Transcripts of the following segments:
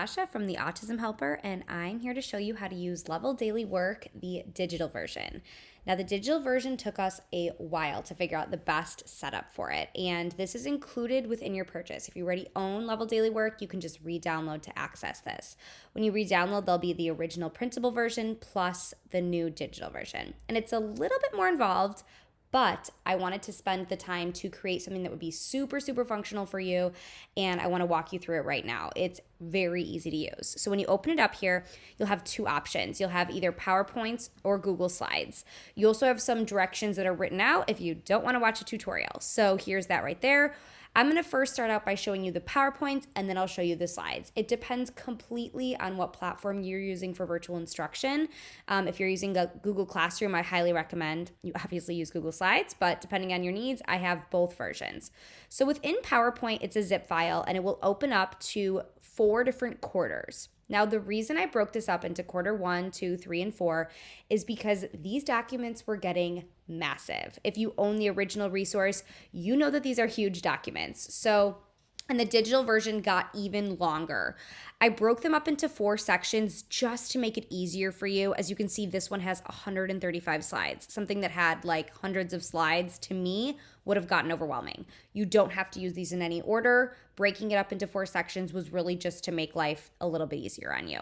Asha from the Autism Helper, and I'm here to show you how to use Level Daily Work, the digital version. Now, the digital version took us a while to figure out the best setup for it, and this is included within your purchase. If you already own Level Daily Work, you can just re-download to access this. When you re-download, there'll be the original printable version plus the new digital version, and it's a little bit more involved, but I wanted to spend the time to create something that would be super, super functional for you. And I want to walk you through it right now. It's very easy to use. So when you open it up here, you'll have two options. You'll have either PowerPoints or Google Slides. You also have some directions that are written out if you don't want to watch a tutorial. So here's that right there. I'm going to first start out by showing you the PowerPoints, and then I'll show you the slides. It depends completely on what platform you're using for virtual instruction. If you're using a Google Classroom, I highly recommend you obviously use Google Slides, but depending on your needs, I have both versions. So within PowerPoint, it's a zip file, and it will open up to 4 different quarters. Now, the reason I broke this up into quarter 1, 2, 3, and 4 is because these documents were getting massive. If you own the original resource, you know that these are huge documents. And the digital version got even longer. I broke them up into 4 sections just to make it easier for you. As you can see, this one has 135 slides. Something that had like hundreds of slides to me would have gotten overwhelming. You don't have to use these in any order. Breaking it up into 4 sections was really just to make life a little bit easier on you.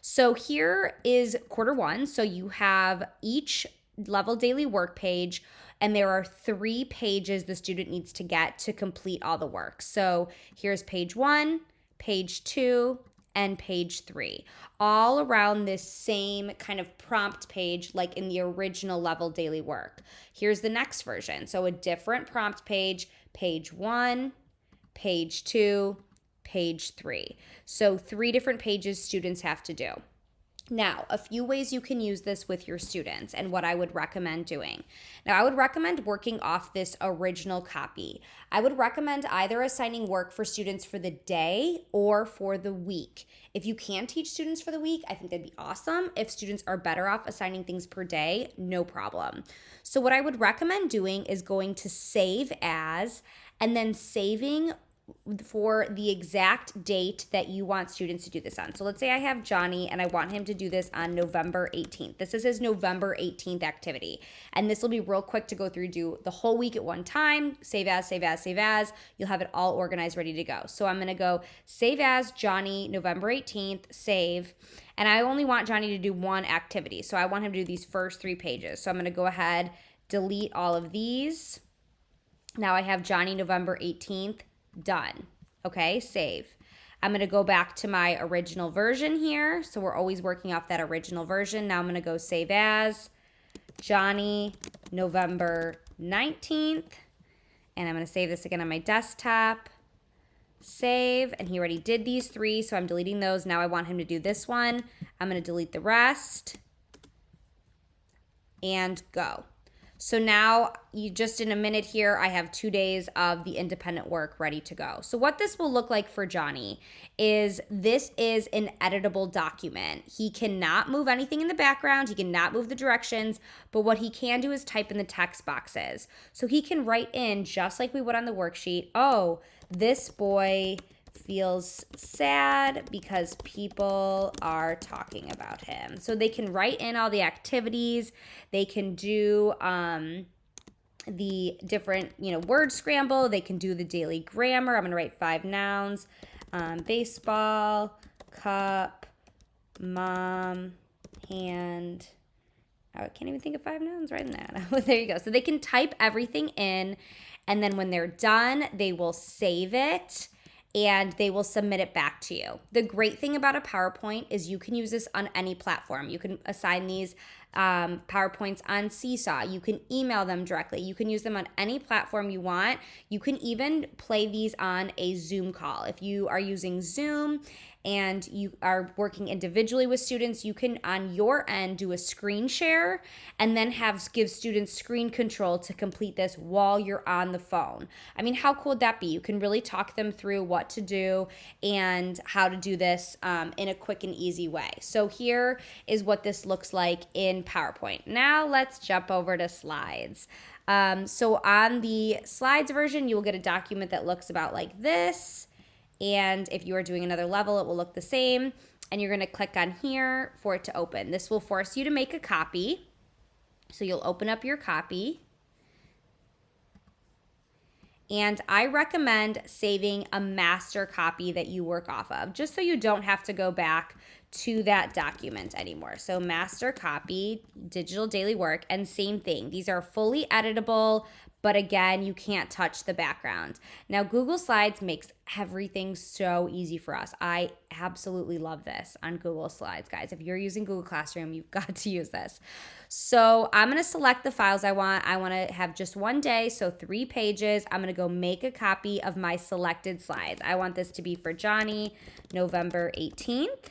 So here is quarter 1. So you have each Level Daily Work page, and there are 3 pages the student needs to get to complete all the work. So here's page 1, page 2, and page 3, all around this same kind of prompt page like in the original Level Daily Work. Here's the next version. So a different prompt page, page 1, page 2, page 3. So 3 different pages students have to do. Now, a few ways you can use this with your students and what I would recommend doing. Now, I would recommend working off this original copy. I would recommend either assigning work for students for the day or for the week. If you can teach students for the week, I think that'd be awesome. If students are better off assigning things per day, no problem. So what I would recommend doing is going to save as, and then saving for the exact date that you want students to do this on. So let's say I have Johnny and I want him to do this on November 18th. This is his November 18th activity. And this will be real quick to go through, do the whole week at one time, save as, save as, save as. You'll have it all organized, ready to go. So I'm going to go save as Johnny, November 18th, save. And I only want Johnny to do one activity. So I want him to do these first 3 pages. So I'm going to go ahead, delete all of these. Now I have Johnny, November 18th. Done. Okay, save. I'm going to go back to my original version here. So we're always working off that original version. Now I'm going to go save as Johnny, November 19th. And I'm going to save this again on my desktop. Save. And he already did these 3, so I'm deleting those. Now I want him to do this one. I'm going to delete the rest. And go. So now, just in a minute here, I have 2 days of the independent work ready to go. So what this will look like for Johnny is this is an editable document. He cannot move anything in the background. He cannot move the directions, but what he can do is type in the text boxes. So he can write in, just like we would on the worksheet, oh, this boy feels sad because people are talking about him. So they can write in all the activities. They can do the different, word scramble. They can do the daily grammar. I'm going to write 5 nouns. Baseball, cup, mom, hand. I can't even think of 5 nouns right in that. There you go. So they can type everything in, and then when they're done, they will save it and they will submit it back to you. The great thing about a PowerPoint is you can use this on any platform. You can assign these PowerPoints on Seesaw. You can email them directly. You can use them on any platform you want. You can even play these on a Zoom call. If you are using Zoom and you are working individually with students, you can on your end do a screen share and then give students screen control to complete this while you're on the phone. I mean, how cool would that be? You can really talk them through what to do and how to do this in a quick and easy way. So here is what this looks like in PowerPoint. Now let's jump over to slides. So on the slides version, you will get a document that looks about like this. And if you are doing another level, it will look the same. And you're going to click on here for it to open. This will force you to make a copy. So you'll open up your copy. And I recommend saving a master copy that you work off of, just so you don't have to go back to that document anymore. So master copy, digital daily work, and same thing. These are fully editable, but again, you can't touch the background. Now, Google Slides makes everything so easy for us. I absolutely love this on Google Slides, guys. If you're using Google Classroom, you've got to use this. So I'm gonna select the files I want. I wanna have just one day, so 3 pages. I'm gonna go make a copy of my selected slides. I want this to be for Johnny, November 18th.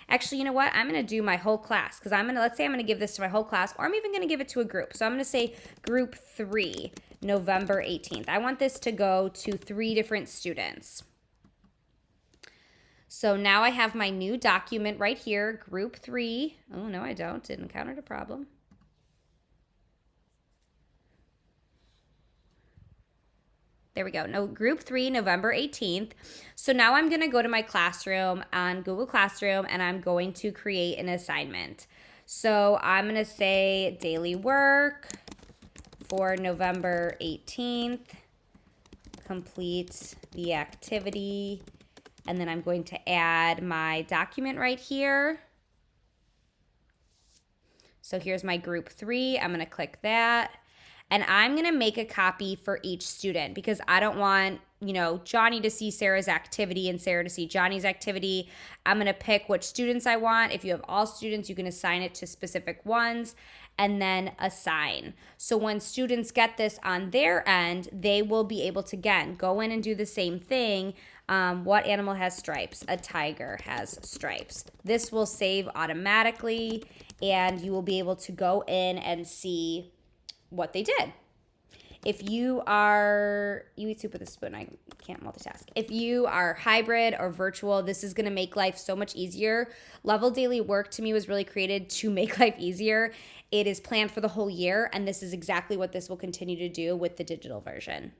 Actually, you know what? I'm going to do my whole class because let's say I'm going to give this to my whole class, or I'm even going to give it to a group. So I'm going to say group 3, November 18th. I want this to go to 3 different students. So now I have my new document right here, group 3. Oh, no, I don't. Didn't encounter a problem. There we go. No, group 3, November 18th. So now I'm going to go to my classroom on Google Classroom, and I'm going to create an assignment. So I'm going to say daily work for November 18th. Complete the activity. And then I'm going to add my document right here. So here's my group 3. I'm going to click that. And I'm going to make a copy for each student because I don't want, Johnny to see Sarah's activity and Sarah to see Johnny's activity. I'm going to pick which students I want. If you have all students, you can assign it to specific ones and then assign. So when students get this on their end, they will be able to, again, go in and do the same thing. What animal has stripes? A tiger has stripes. This will save automatically, and you will be able to go in and see what they did. If you eat soup with a spoon, I can't multitask. If you are hybrid or virtual, this is going to make life so much easier. Level Daily Work to me was really created to make life easier. It is planned for the whole year, and this is exactly what this will continue to do with the digital version.